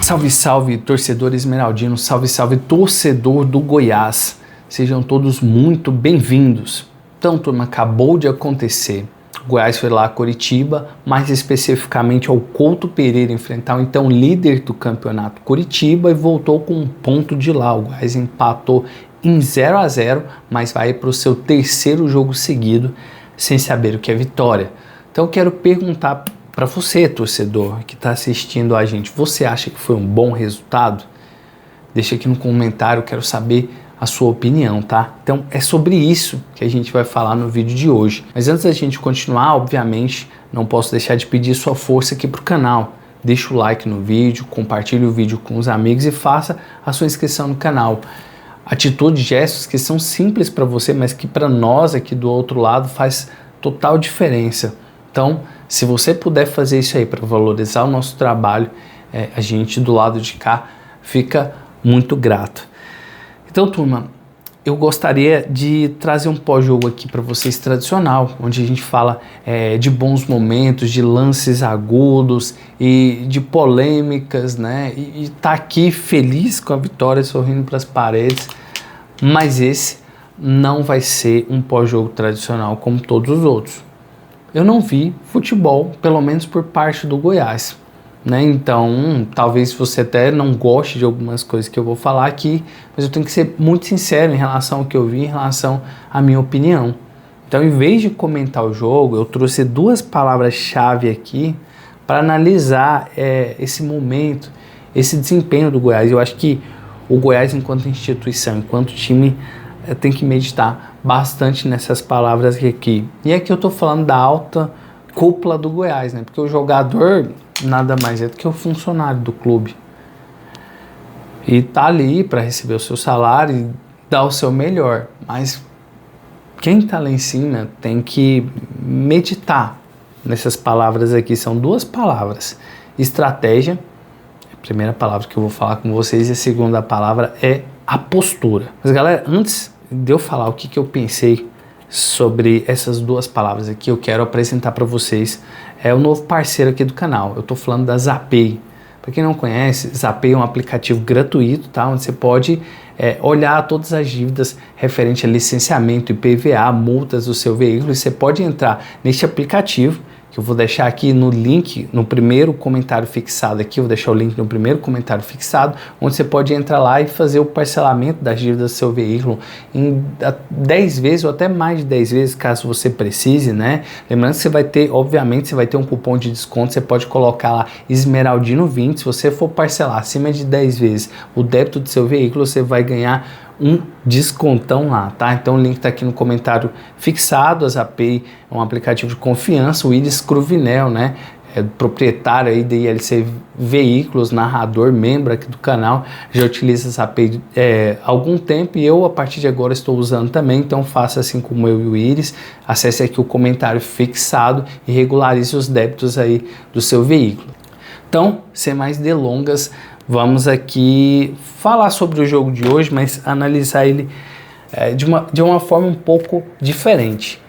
Salve, salve, torcedor esmeraldino, salve, salve, torcedor do Goiás. Sejam todos muito bem-vindos. Então, turma, acabou de acontecer. O Goiás foi lá a Coritiba, mais especificamente ao Couto Pereira, enfrentar o então líder do campeonato Coritiba e voltou com um ponto de lá. O Goiás empatou em 0-0, mas vai para o seu terceiro jogo seguido sem saber o que é vitória. Então, eu quero perguntar para você, torcedor, que está assistindo a gente, você acha que foi um bom resultado? Deixa aqui no comentário, eu quero saber a sua opinião, tá? Então é sobre isso que a gente vai falar no vídeo de hoje. Mas antes da gente continuar, obviamente, não posso deixar de pedir sua força aqui pro canal. Deixa o like no vídeo, compartilhe o vídeo com os amigos e faça a sua inscrição no canal. Atitudes, gestos que são simples para você, mas que para nós aqui do outro lado faz total diferença. Então, se você puder fazer isso aí para valorizar o nosso trabalho, a gente do lado de cá fica muito grato. Então, turma, eu gostaria de trazer um pós-jogo aqui para vocês tradicional, onde a gente fala de bons momentos, de lances agudos e de polêmicas, né? E tá aqui feliz com a vitória, sorrindo para as paredes, mas esse não vai ser um pós-jogo tradicional como todos os outros. Eu não vi futebol, pelo menos por parte do Goiás, né? Então, talvez você até não goste de algumas coisas que eu vou falar aqui, mas eu tenho que ser muito sincero em relação ao que eu vi, em relação à minha opinião. Então, em vez de comentar o jogo, eu trouxe duas palavras-chave aqui para analisar esse momento, esse desempenho do Goiás. Eu acho que o Goiás, enquanto instituição, enquanto time, tem que meditar bastante nessas palavras aqui. E aqui eu estou falando da alta cúpula do Goiás, né? Porque o jogador nada mais é do que o funcionário do clube. E tá ali para receber o seu salário e dar o seu melhor. Mas quem tá lá em cima tem que meditar nessas palavras aqui. São duas palavras. Estratégia, a primeira palavra que eu vou falar com vocês, e a segunda palavra é a postura. Mas galera, antes de eu falar o que eu pensei sobre essas duas palavras aqui, eu quero apresentar para vocês o novo parceiro aqui do canal. Eu estou falando da Zapay. Para quem não conhece, Zapay é um aplicativo gratuito, tá? Onde você pode olhar todas as dívidas referente a licenciamento, IPVA, multas do seu veículo, e você pode entrar neste aplicativo, que eu vou deixar aqui no link, no primeiro comentário fixado aqui, eu vou deixar o link no primeiro comentário fixado, onde você pode entrar lá e fazer o parcelamento das dívidas do seu veículo em 10 vezes ou até mais de 10 vezes, caso você precise, né? Lembrando que você vai ter, obviamente, você vai ter um cupom de desconto, você pode colocar lá Esmeraldino 20, se você for parcelar acima de 10 vezes o débito do seu veículo, você vai ganhar um descontão lá, tá? Então o link tá aqui no comentário fixado. A Zapay é um aplicativo de confiança. O Willis Cruvinel, né, proprietário aí da ILC Veículos, narrador, membro aqui do canal, já utiliza a Zapay há algum tempo, e eu a partir de agora estou usando também. Então faça assim como eu e o Willis, acesse aqui o comentário fixado e regularize os débitos aí do seu veículo. Então, sem mais delongas, vamos aqui falar sobre o jogo de hoje, mas analisar ele de uma forma um pouco diferente.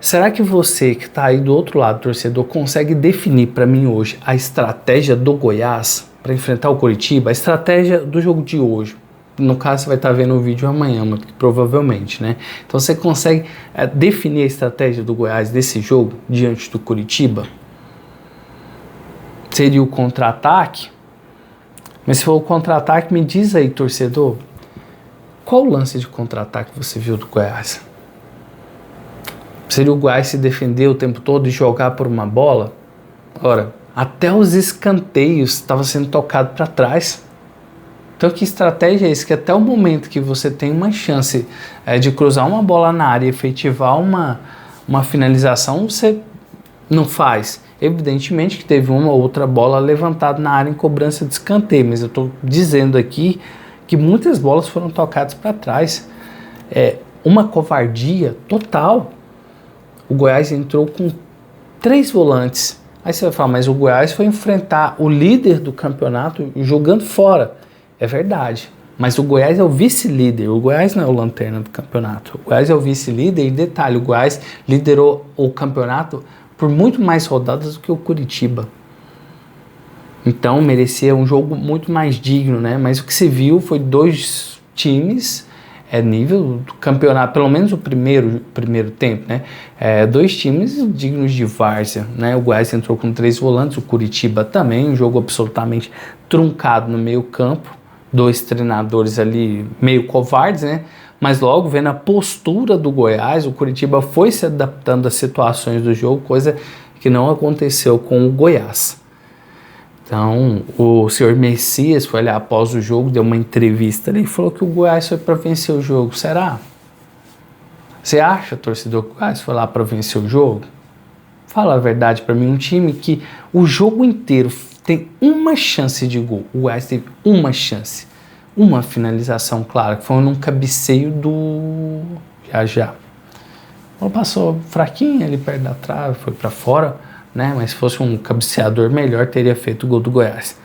Será que você que está aí do outro lado, torcedor, consegue definir para mim hoje a estratégia do Goiás para enfrentar o Coritiba? A estratégia do jogo de hoje. No caso, você vai estar vendo o vídeo amanhã, provavelmente, né? Então, você consegue definir a estratégia do Goiás desse jogo diante do Coritiba? Seria o contra-ataque? Mas se for o contra-ataque, me diz aí, torcedor, qual lance de contra-ataque você viu do Goiás? Seria o Goiás se defender o tempo todo e jogar por uma bola? Ora, até os escanteios estavam sendo tocados para trás. Então, que estratégia é essa? Que até o momento que você tem uma chance de cruzar uma bola na área e efetivar uma finalização, você não faz. Evidentemente que teve uma ou outra bola levantada na área em cobrança de escanteio, mas eu estou dizendo aqui que muitas bolas foram tocadas para trás. Uma covardia total. O Goiás entrou com 3 volantes. Aí você vai falar, mas o Goiás foi enfrentar o líder do campeonato jogando fora. É verdade. Mas o Goiás é o vice-líder, o Goiás não é o lanterna do campeonato. O Goiás é o vice-líder e detalhe, o Goiás liderou o campeonato por muito mais rodadas do que o Curitiba. Então merecia um jogo muito mais digno, né? Mas o que se viu foi dois times, nível do campeonato, pelo menos o primeiro tempo, né? Dois times dignos de várzea, né? O Goiás entrou com 3 volantes, o Curitiba também, um jogo absolutamente truncado no meio campo, 2 treinadores ali meio covardes, né? Mas logo vendo a postura do Goiás, o Curitiba foi se adaptando às situações do jogo, coisa que não aconteceu com o Goiás. Então, o senhor Messias foi ali após o jogo, deu uma entrevista ali e falou que o Goiás foi para vencer o jogo. Será? Você acha, torcedor, que o Goiás foi lá para vencer o jogo? Fala a verdade para mim, um time que o jogo inteiro tem uma chance de gol. O Goiás teve uma chance, uma finalização clara, que foi num cabeceio do Já. A bola passou fraquinha ali perto da trave, foi para fora, né? Mas se fosse um cabeceador melhor, teria feito o gol do Goiás.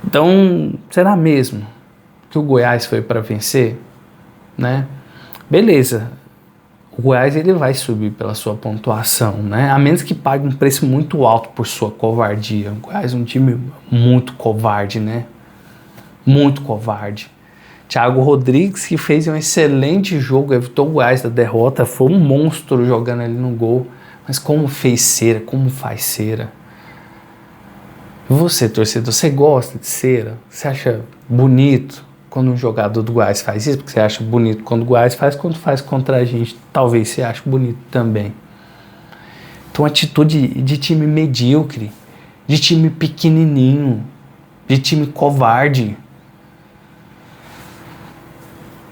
Então, será mesmo que o Goiás foi para vencer, né? Beleza, o Goiás ele vai subir pela sua pontuação, né? A menos que pague um preço muito alto por sua covardia. O Goiás é um time muito covarde, né? Muito covarde. Thiago Rodrigues, que fez um excelente jogo, evitou o Goiás da derrota, foi um monstro jogando ali no gol. Mas como fez cera, como faz cera? Você, torcedor, você gosta de cera? Você acha bonito quando um jogador do Goiás faz isso? Porque você acha bonito quando o Goiás faz, quando faz contra a gente, talvez você ache bonito também. Então, atitude de time medíocre, de time pequenininho, de time covarde.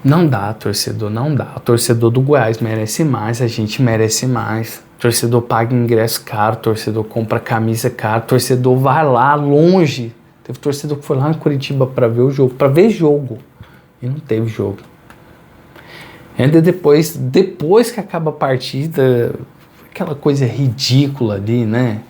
Não dá, torcedor, não dá. O torcedor do Goiás merece mais, a gente merece mais. O torcedor paga ingresso caro, o torcedor compra camisa cara, o torcedor vai lá longe. Teve torcedor que foi lá em Curitiba para ver o jogo, e não teve jogo. Ainda depois que acaba a partida, aquela coisa ridícula ali, né?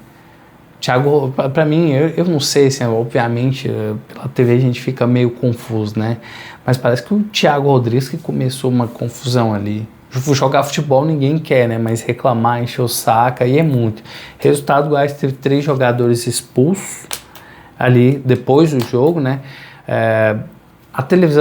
Thiago, para mim, eu não sei, assim, obviamente, pela TV a gente fica meio confuso, né? Mas parece que o Thiago Rodrigues que começou uma confusão ali. Jogar futebol ninguém quer, né? Mas reclamar, encher o saco, aí é muito. Resultado, o Goiás teve 3 jogadores expulsos ali depois do jogo, né?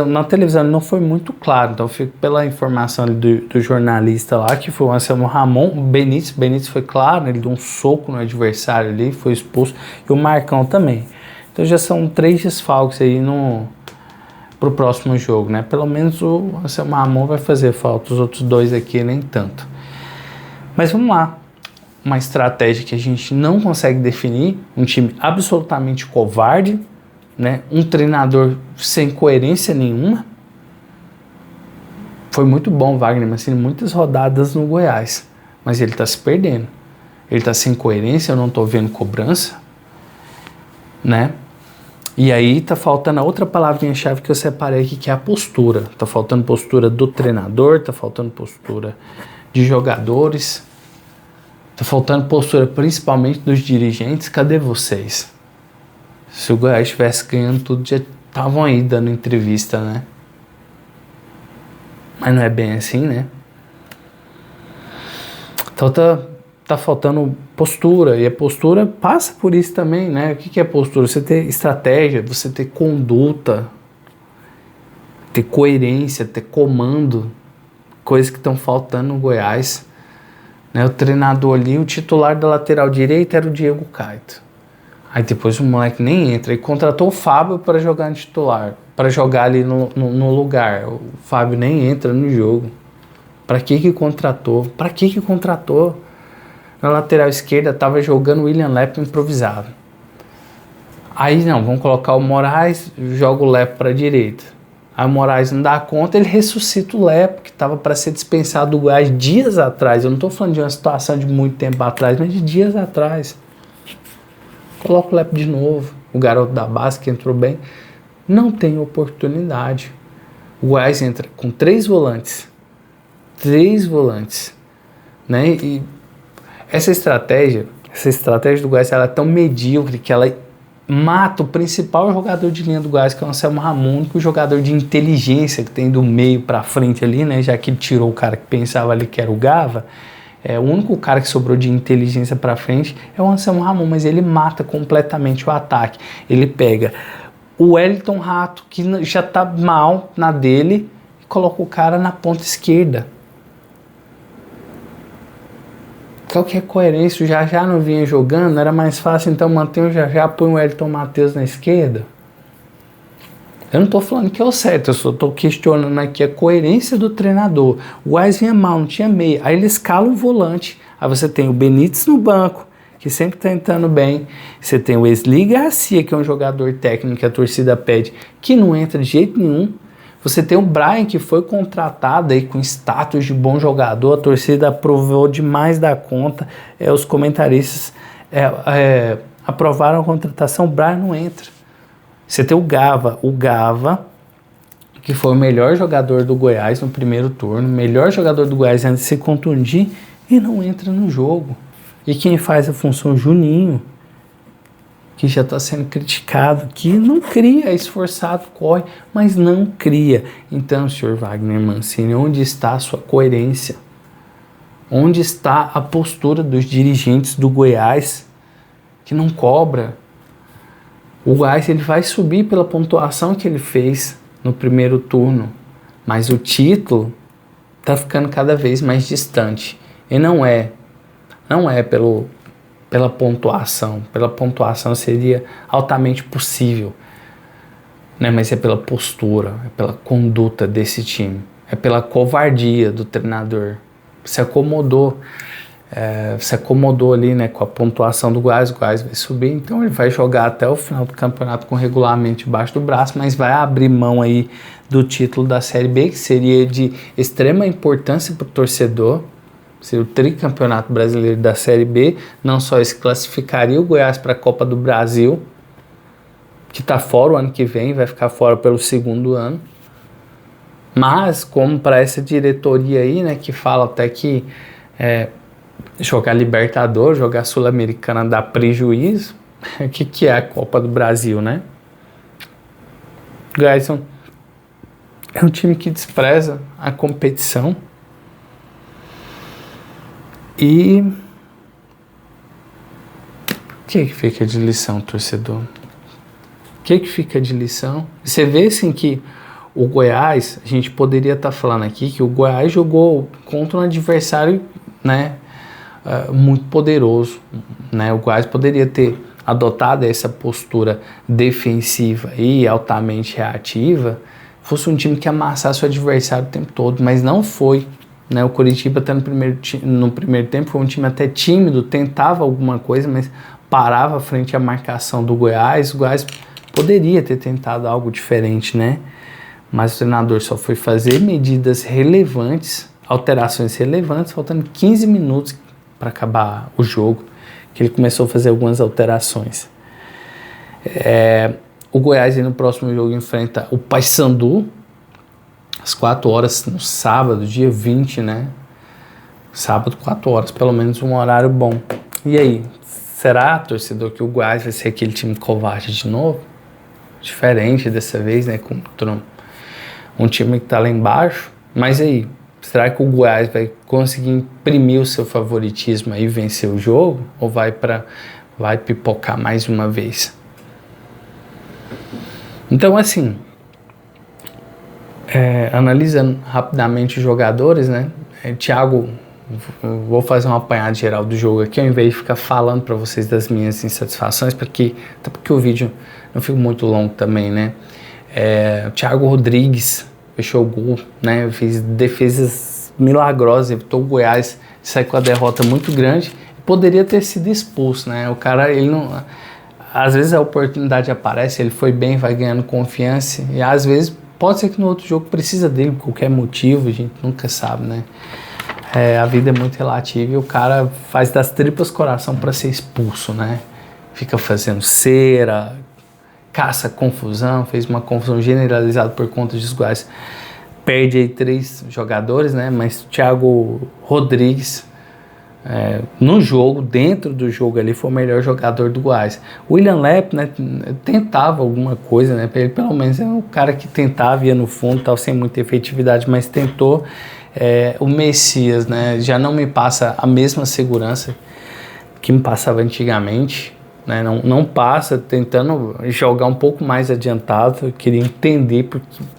Na televisão não foi muito claro, então fico pela informação ali do jornalista lá, que foi o Anselmo Ramon. O Benítez foi claro, ele deu um soco no adversário ali, foi expulso, e o Marcão também. Então já são 3 desfalques aí pro próximo jogo, né? Pelo menos o Anselmo Ramon vai fazer falta, os outros 2 aqui nem tanto. Mas vamos lá, uma estratégia que a gente não consegue definir, um time absolutamente covarde, né? Um treinador sem coerência nenhuma. Foi muito bom Wagner Mancini, muitas rodadas no Goiás, mas ele está se perdendo. Ele está sem coerência, eu não estou vendo cobrança, né? E aí tá faltando a outra palavrinha-chave que eu separei aqui, que é a postura. Tá faltando postura do treinador, tá faltando postura de jogadores, tá faltando postura principalmente dos dirigentes. Cadê vocês? Se o Goiás estivesse ganhando tudo, já estavam aí dando entrevista, né? Mas não é bem assim, né? Então tá faltando postura, e a postura passa por isso também, né? O que é postura? Você ter estratégia, você ter conduta, ter coerência, ter comando, coisas que estão faltando no Goiás, né? O treinador ali, o titular da lateral direita era o Diego Caetano. Aí depois o moleque nem entra e contratou o Fábio para jogar no titular, para jogar ali no lugar. O Fábio nem entra no jogo. Para que contratou? Para que contratou? Na lateral esquerda estava jogando o William Lepo improvisado. Aí não, vamos colocar o Moraes, joga o Lepo para a direita. Aí o Moraes não dá conta, ele ressuscita o Lepo, que estava para ser dispensado do Goiás dias atrás. Eu não estou falando de uma situação de muito tempo atrás, mas de dias atrás. Coloca o Lepo de novo, o garoto da base que entrou bem. Não tem oportunidade. O Goiás entra com 3 volantes. 3 volantes. Né? E essa estratégia do Goiás, ela é tão medíocre que ela mata o principal jogador de linha do Goiás, que é o Anselmo Ramon, o único jogador de inteligência que tem do meio para frente ali, né? Já que ele tirou o cara que pensava ali que era o Gava. O único cara que sobrou de inteligência para frente é o Anselmo Ramon, mas ele mata completamente o ataque. Ele pega o Wellington Rato, que já tá mal na dele, e coloca o cara na ponta esquerda. Qual que é a coerência? O Jajá não vinha jogando, era mais fácil então manter o Jajá, põe o Wellington Matheus na esquerda? Eu não estou falando que é o certo, eu só estou questionando aqui a coerência do treinador. O Goiás vinha mal, não tinha meia. Aí ele escala um volante. Aí você tem o Benítez no banco, que sempre está entrando bem. Você tem o Wesley Garcia, que é um jogador técnico que a torcida pede, que não entra de jeito nenhum. Você tem o Brian, que foi contratado aí com status de bom jogador. A torcida aprovou demais da conta. Os comentaristas aprovaram a contratação. O Brian não entra. Você tem o Gava, que foi o melhor jogador do Goiás no primeiro turno, melhor jogador do Goiás antes de se contundir, e não entra no jogo. E quem faz a função? Juninho, que já está sendo criticado, que não cria, é esforçado, corre, mas não cria. Então, senhor Wagner Mancini, onde está a sua coerência? Onde está a postura dos dirigentes do Goiás, que não cobra? O Goiás ele vai subir pela pontuação que ele fez no primeiro turno, mas o título está ficando cada vez mais distante. E não é pela pontuação. Pela pontuação seria altamente possível, né? Mas é pela postura, é pela conduta desse time, é pela covardia do treinador. Se acomodou ali, né, com a pontuação do Goiás. O Goiás vai subir, então ele vai jogar até o final do campeonato com regulamento debaixo do braço, mas vai abrir mão aí do título da Série B, que seria de extrema importância para o torcedor. Seria o tricampeonato brasileiro da Série B. Não só se classificaria o Goiás para a Copa do Brasil, que está fora o ano que vem, vai ficar fora pelo segundo ano, mas como para essa diretoria aí, né, que fala até que jogar Libertadores, jogar Sul-Americana dá prejuízo. O que é a Copa do Brasil, né? O Goiás é um time que despreza a competição. E o que fica de lição, torcedor? O que fica de lição? Você vê assim que o Goiás, a gente poderia estar falando aqui que o Goiás jogou contra um adversário, né, muito poderoso, né? O Goiás poderia ter adotado essa postura defensiva e altamente reativa, fosse um time que amassasse o adversário o tempo todo, mas não foi, né? O Coritiba até no primeiro tempo foi um time até tímido, tentava alguma coisa, mas parava frente à marcação do Goiás. O Goiás poderia ter tentado algo diferente, né? Mas o treinador só foi fazer medidas relevantes, alterações relevantes, faltando 15 minutos para acabar o jogo, que ele começou a fazer algumas alterações. O Goiás no próximo jogo enfrenta o Paysandu, às 4 horas no sábado, dia 20, né? Sábado, 4 horas, pelo menos um horário bom. E aí, será, torcedor, que o Goiás vai ser aquele time covarde de novo? Diferente dessa vez, né? Contra um time que tá lá embaixo. Mas aí, será que o Goiás vai conseguir imprimir o seu favoritismo e vencer o jogo? Ou vai pipocar mais uma vez? Então, assim, analisando rapidamente os jogadores, né? Thiago, vou fazer um apanhado geral do jogo aqui, ao invés de ficar falando para vocês das minhas insatisfações, até porque o vídeo não fica muito longo também, né? O Thiago Rodrigues fechou o gol, né? Fez defesas milagrosas, evitou o Goiás sair com a derrota muito grande. Poderia ter sido expulso, né? O cara, ele não... Às vezes a oportunidade aparece, ele foi bem, vai ganhando confiança, e às vezes pode ser que no outro jogo precisa dele por qualquer motivo, a gente nunca sabe, né? A vida é muito relativa e o cara faz das tripas coração para ser expulso, né? Fica fazendo cera, caça confusão, fez uma confusão generalizada por conta dos Goiás. Perde aí 3 jogadores, né? Mas o Thiago Rodrigues no jogo, dentro do jogo ali, foi o melhor jogador do Goiás. O William Lepp, né, tentava alguma coisa, né, ele pelo menos é um cara que tentava, ia no fundo, tal, sem muita efetividade, mas tentou. O Messias, né, já não me passa a mesma segurança que me passava antigamente, né, não passa, tentando jogar um pouco mais adiantado. Eu queria entender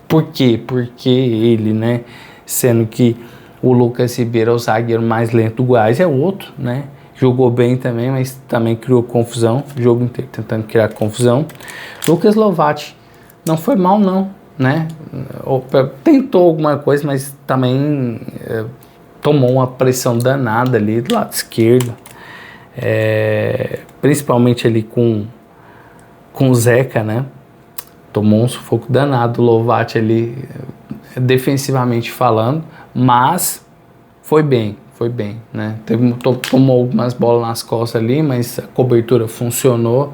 por quê, porque ele, né, sendo que o Lucas Ribeiro é o zagueiro mais lento do Goiás, é outro, né? Jogou bem também, mas também criou confusão. O jogo inteiro tentando criar confusão. Lucas Lovati não foi mal, não, né? Tentou alguma coisa, mas também tomou uma pressão danada ali do lado esquerdo. Principalmente ali com o Zeca, né? Tomou um sufoco danado o Lovati ali, defensivamente falando. Mas foi bem, né? Tomou algumas bolas nas costas ali, mas a cobertura funcionou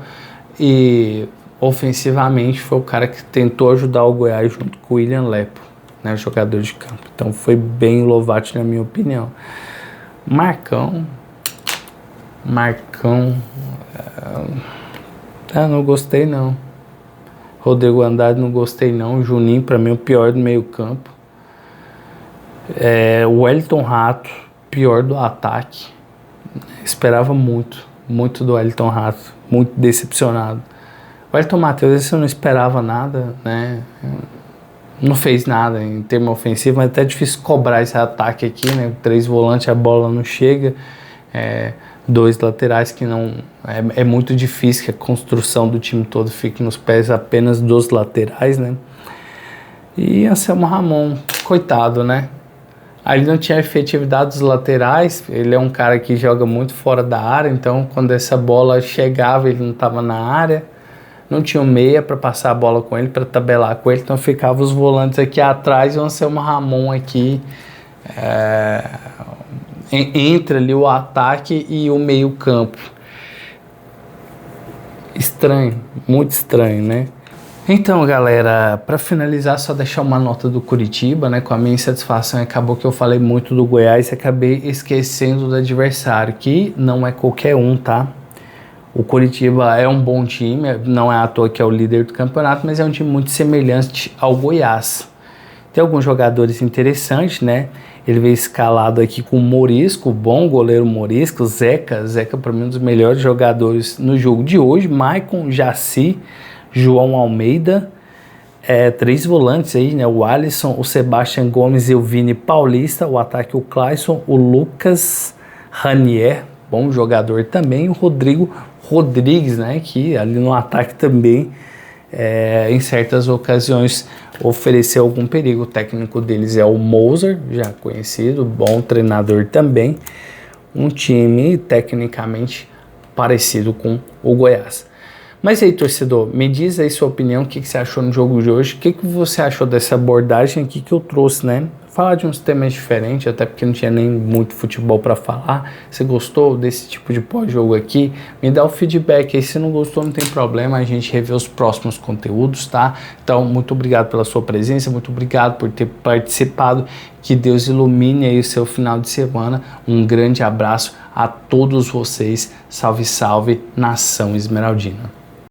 e ofensivamente foi o cara que tentou ajudar o Goiás junto com o William Lepo, né, o jogador de campo. Então foi bem o Lovati, na minha opinião. Marcão, não gostei não. Rodrigo Andrade não gostei não. Juninho para mim é o pior do meio campo. O Wellington Rato, pior do ataque. Esperava muito do Wellington Rato, muito decepcionado. O Wellington Matheus, esse eu não esperava nada, né? Não fez nada em termo ofensivo, mas é até difícil cobrar esse ataque aqui, né? 3 volantes, a bola não chega. 2 laterais que não... É muito difícil que a construção do time todo fique nos pés apenas dos laterais, né? E Anselmo Ramon, coitado, né? Ele não tinha efetividade dos laterais, ele é um cara que joga muito fora da área, então quando essa bola chegava ele não estava na área, não tinha um meia para passar a bola com ele, para tabelar com ele, então ficava os volantes aqui atrás e o Anselmo Ramon aqui, entre ali o ataque e o meio campo. Estranho, muito estranho, né? Então, galera, para finalizar, só deixar uma nota do Curitiba, né? Com a minha insatisfação, acabou que eu falei muito do Goiás e acabei esquecendo do adversário, que não é qualquer um, tá? O Curitiba é um bom time, não é à toa que é o líder do campeonato, mas é um time muito semelhante ao Goiás. Tem alguns jogadores interessantes, né? Ele veio escalado aqui com o Morisco, o bom goleiro Morisco, Zeca para mim um dos melhores jogadores no jogo de hoje, Maicon, Jaci, João Almeida, 3 volantes aí, né? O Alisson, o Sebastião Gomes e o Vini Paulista. O ataque, o Clayson, o Lucas Ranier, bom jogador também. O Rodrigo Rodrigues, né? Que ali no ataque também, em certas ocasiões, ofereceu algum perigo. O técnico deles é o Moser, já conhecido, bom treinador também. Um time tecnicamente parecido com o Goiás. Mas aí, torcedor, me diz aí sua opinião, o que você achou no jogo de hoje, o que você achou dessa abordagem aqui que eu trouxe, né? Falar de uns temas diferentes, até porque não tinha nem muito futebol para falar. Você gostou desse tipo de pós-jogo aqui? Me dá o feedback aí, se não gostou não tem problema, a gente revê os próximos conteúdos, tá? Então, muito obrigado pela sua presença, muito obrigado por ter participado, que Deus ilumine aí o seu final de semana. Um grande abraço a todos vocês, salve, salve, Nação Esmeraldina.